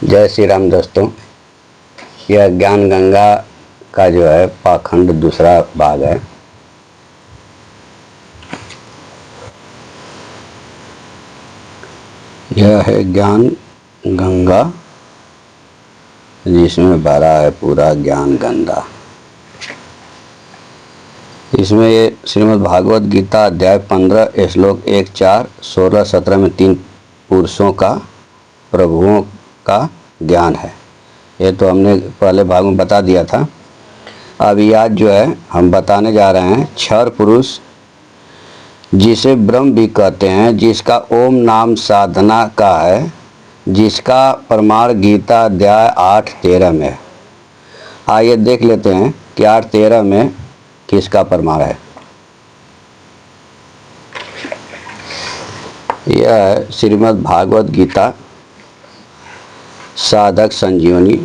जय श्री राम दोस्तों। यह ज्ञान गंगा का जो है पाखंड दूसरा भाग है। यह है ज्ञान गंगा जिसमें भरा है पूरा ज्ञान गंगा। इसमें ये श्रीमद् भागवत गीता अध्याय 15 श्लोक 1, 4, 16, 17 में 3 पुरुषों का प्रभुओं का ज्ञान है। ये तो हमने पहले भाग में बता दिया था। अभी आज जो है हम बताने जा रहे हैं क्षर पुरुष, जिसे ब्रह्म भी कहते हैं, जिसका ओम नाम साधना का है, जिसका प्रमाण गीता अध्याय 8:13 में है। आइए देख लेते हैं कि 8:13 में किसका प्रमाण है। यह है श्रीमद् भागवत गीता साधक संजीवनी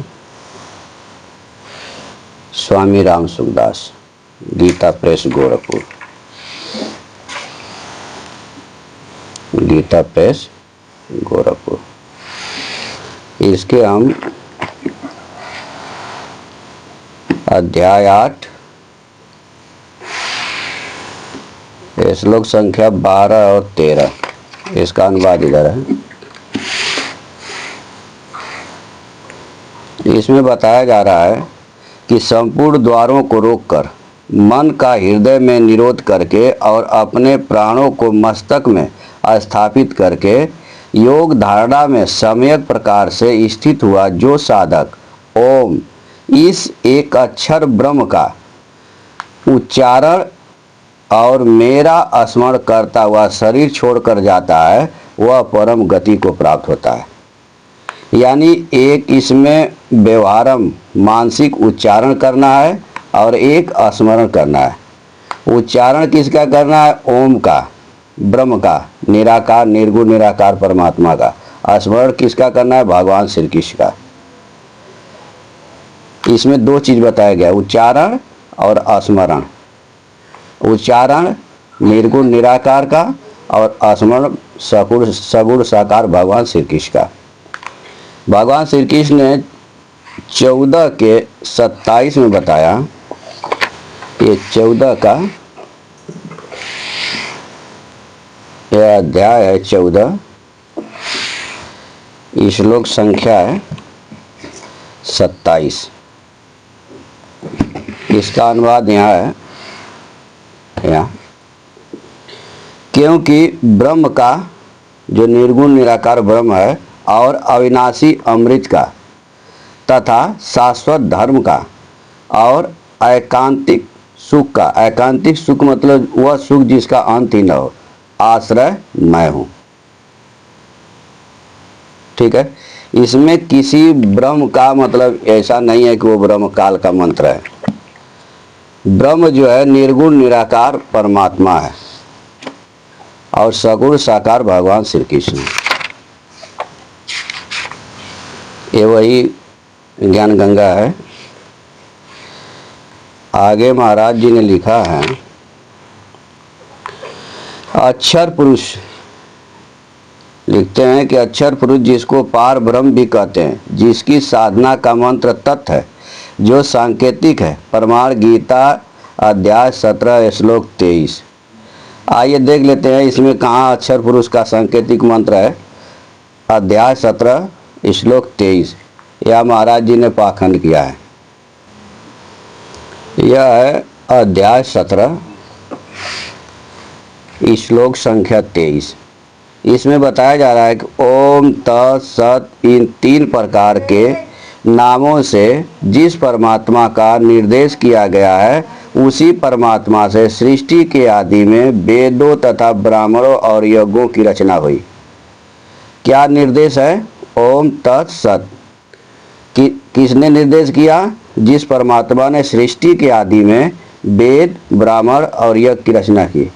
स्वामी राम सुखदास, गीता प्रेस गोरखपुर, गीता प्रेस गोरखपुर। इसके हम अध्याय 8 श्लोक संख्या 12 और 13, इसका अनुवाद इधर है। इसमें बताया जा रहा है कि संपूर्ण द्वारों को रोककर, मन का हृदय में निरोध करके और अपने प्राणों को मस्तक में स्थापित करके योग धारणा में सम्यक प्रकार से स्थित हुआ जो साधक ओम, इस एक अक्षर ब्रह्म का उच्चारण और मेरा स्मरण करता हुआ शरीर छोड़कर जाता है, वह परम गति को प्राप्त होता है। यानी एक इसमें व्यवहारम मानसिक उच्चारण करना है और एक स्मरण करना है। उच्चारण किसका करना है? ओम का, ब्रह्म का, निराकार निर्गुण निराकार परमात्मा का। स्मरण किसका करना है? भगवान श्री कृष्ण का। इसमें 2 चीज बताया गया, उच्चारण और स्मरण। उच्चारण निर्गुण निराकार का और स्मरण सगुण साकार भगवान श्री कृष्ण का। भगवान श्री कृष्ण ने 14 के 27 में बताया, ये 14 का यह अध्याय है 14, श्लोक संख्या है 27। इसका अनुवाद यहाँ है, यहाँ क्योंकि ब्रह्म का जो निर्गुण निराकार ब्रह्म है और अविनाशी अमृत का तथा शाश्वत धर्म का और एकांतिक सुख का, एकांतिक सुख मतलब वह सुख जिसका अंत ही न हो, आश्रय मैं हूँ। ठीक है। इसमें किसी ब्रह्म का मतलब ऐसा नहीं है कि वो ब्रह्म काल का मंत्र है। ब्रह्म जो है निर्गुण निराकार परमात्मा है और सगुण साकार भगवान श्री कृष्ण। ये वही ज्ञान गंगा है। आगे महाराज जी ने लिखा है, अक्षर पुरुष लिखते हैं कि अक्षर पुरुष जिसको पार ब्रह्म भी कहते हैं, जिसकी साधना का मंत्र तत्व है, जो सांकेतिक है, प्रमाण गीता अध्याय 17 श्लोक 23। आइए देख लेते हैं इसमें कहाँ अक्षर पुरुष का सांकेतिक मंत्र है। अध्याय 17 श्लोक 23, यह महाराज जी ने पाखंड किया है। यह है अध्याय 17 श्लोक संख्या 23। इसमें बताया जा रहा है कि ओम तत् सत, इन 3 प्रकार के नामों से जिस परमात्मा का निर्देश किया गया है, उसी परमात्मा से सृष्टि के आदि में वेदों तथा ब्राह्मणों और यज्ञों की रचना हुई। क्या निर्देश है? ओम तत् सत। किसने निर्देश किया? जिस परमात्मा ने सृष्टि के आदि में वेद, ब्राह्मण और यज्ञ की रचना की।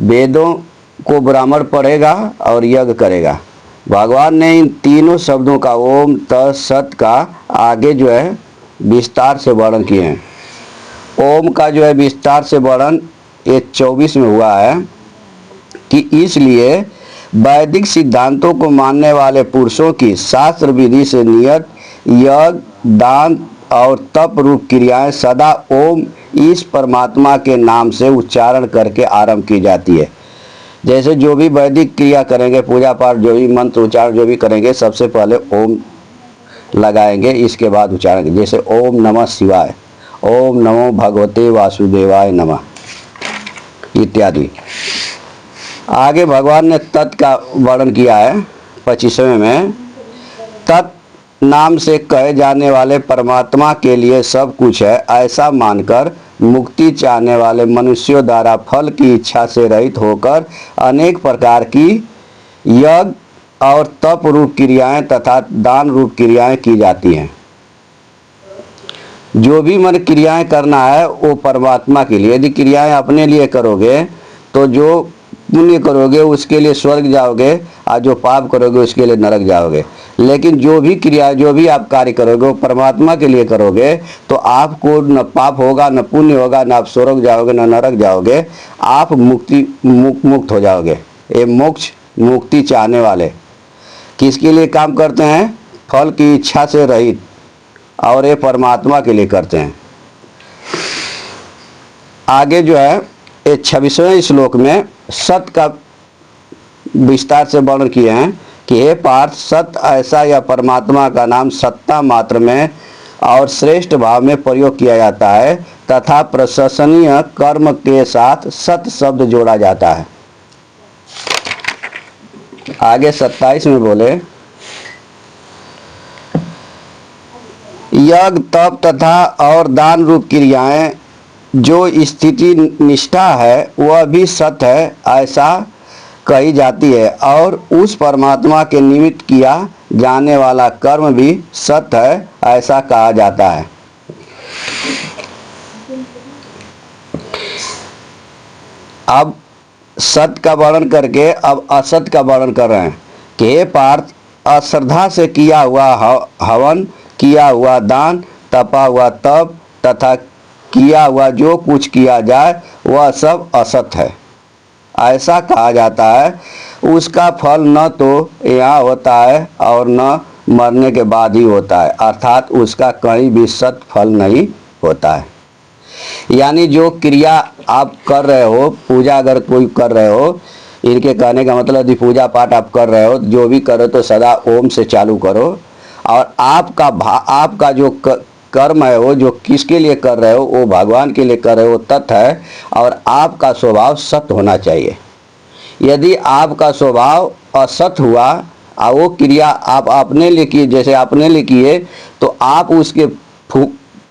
वेदों को ब्राह्मण पढ़ेगा और यज्ञ करेगा। भगवान ने इन तीनों शब्दों का ओम तत् सत का आगे जो है विस्तार से वर्णन किए हैं। ओम का जो है विस्तार से वर्णन ये 24 में हुआ है कि इसलिए वैदिक सिद्धांतों को मानने वाले पुरुषों की शास्त्र विधि से नियत यज्ञ, दान और तप रूप क्रियाएं सदा ओम इस परमात्मा के नाम से उच्चारण करके आरंभ की जाती है। जैसे जो भी वैदिक क्रिया करेंगे, पूजा पाठ, जो भी मंत्र उच्चारण जो भी करेंगे, सबसे पहले ओम लगाएंगे, इसके बाद उच्चारण। जैसे ओम नमः शिवाय, ओम नमो भगवते वासुदेवाय नमः इत्यादि। आगे भगवान ने तत् का वर्णन किया है 25वें में। तत् नाम से कहे जाने वाले परमात्मा के लिए सब कुछ है, ऐसा मानकर मुक्ति चाहने वाले मनुष्यों द्वारा फल की इच्छा से रहित होकर अनेक प्रकार की यज्ञ और तप रूप क्रियाएं तथा दान रूप क्रियाएं की जाती हैं। जो भी मन क्रियाएं करना है वो परमात्मा के लिए। यदि क्रियाएं अपने लिए करोगे तो जो पुण्य करोगे उसके लिए स्वर्ग जाओगे, और जो पाप करोगे उसके लिए नरक जाओगे। लेकिन जो भी क्रिया, जो भी आप कार्य करोगे वो परमात्मा के लिए करोगे तो आपको न पाप होगा, न पुण्य होगा, न आप स्वर्ग जाओगे, न नरक जाओगे। आप मुक्त हो जाओगे। ये मोक्ष मुक्ति चाहने वाले किसके लिए काम करते हैं? फल की इच्छा से रहित, और ये परमात्मा के लिए करते हैं। आगे जो है ये 26वें श्लोक में सत का विस्तार से वर्णन किए हैं कि हे पार्थ, सत ऐसा या परमात्मा का नाम सत्ता मात्र में और श्रेष्ठ भाव में प्रयोग किया जाता है तथा प्रशंसनीय कर्म के साथ सत शब्द जोड़ा जाता है। आगे 27 में बोले, यज्ञ, तप तथा और दान रूप क्रियाएं जो स्थिति निष्ठा है वह भी सत है, ऐसा कही जाती है, और उस परमात्मा के निमित्त किया जाने वाला कर्म भी सत्य है, ऐसा कहा जाता है। अब सत्य का वर्णन करके अब असत्य का वर्णन कर रहे हैं कि हे पार्थ, अश्रद्धा से किया हुआ हवन, किया हुआ दान, तपा हुआ तप तथा किया हुआ जो कुछ किया जाए वह सब असत्य है, ऐसा कहा जाता है। उसका फल न तो यहाँ होता है और न मरने के बाद ही होता है, अर्थात उसका कहीं भी सत फल नहीं होता है। यानी जो क्रिया आप कर रहे हो, पूजा अगर कोई कर रहे हो, इनके कहने का मतलब यदि पूजा पाठ आप कर रहे हो, जो भी करो तो सदा ओम से चालू करो, और आपका जो कर्म है वो जो किसके लिए कर रहे हो, वो भगवान के लिए कर रहे हो, तत् है, और आपका स्वभाव सत्य होना चाहिए। यदि आपका स्वभाव असत हुआ और वो क्रिया आप अपने लिए किए, जैसे अपने लिए किए, तो आप उसके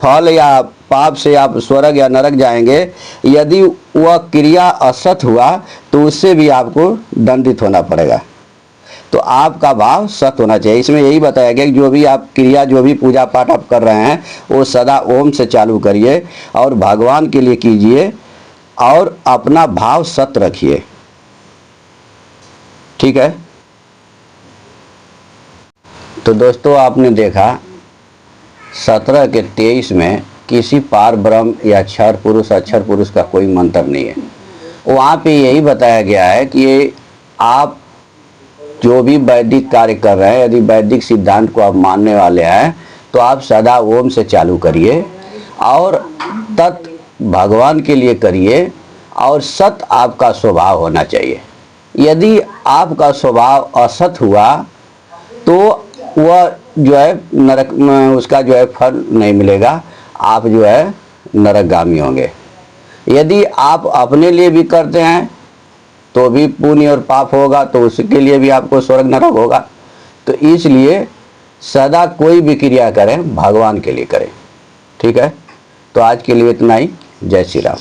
फल या पाप से आप स्वर्ग या नरक जाएंगे। यदि वह क्रिया असत हुआ तो उससे भी आपको दंडित होना पड़ेगा। तो आपका भाव सत्य होना चाहिए। इसमें यही बताया गया कि जो भी आप क्रिया, जो भी पूजा पाठ आप कर रहे हैं वो सदा ओम से चालू करिए और भगवान के लिए कीजिए और अपना भाव सत्य रखिए। ठीक है। तो दोस्तों आपने देखा 17 के 23 में किसी पार ब्रह्म या क्षर पुरुष का कोई मंत्र नहीं है। वहाँ पे यही बताया गया है कि आप जो भी वैदिक कार्य कर रहे हैं, यदि वैदिक सिद्धांत को आप मानने वाले हैं तो आप सदा ओम से चालू करिए और तत् भगवान के लिए करिए और सत आपका स्वभाव होना चाहिए। यदि आपका स्वभाव असत हुआ तो वह जो है नरक में, उसका जो है फल नहीं मिलेगा, आप जो है नरकगामी होंगे। यदि आप अपने लिए भी करते हैं तो भी पुण्य और पाप होगा, तो उसके लिए भी आपको स्वर्ग नरक होगा। तो इसलिए सदा कोई भी क्रिया करें भगवान के लिए करें। ठीक है। तो आज के लिए इतना ही। जय श्री राम।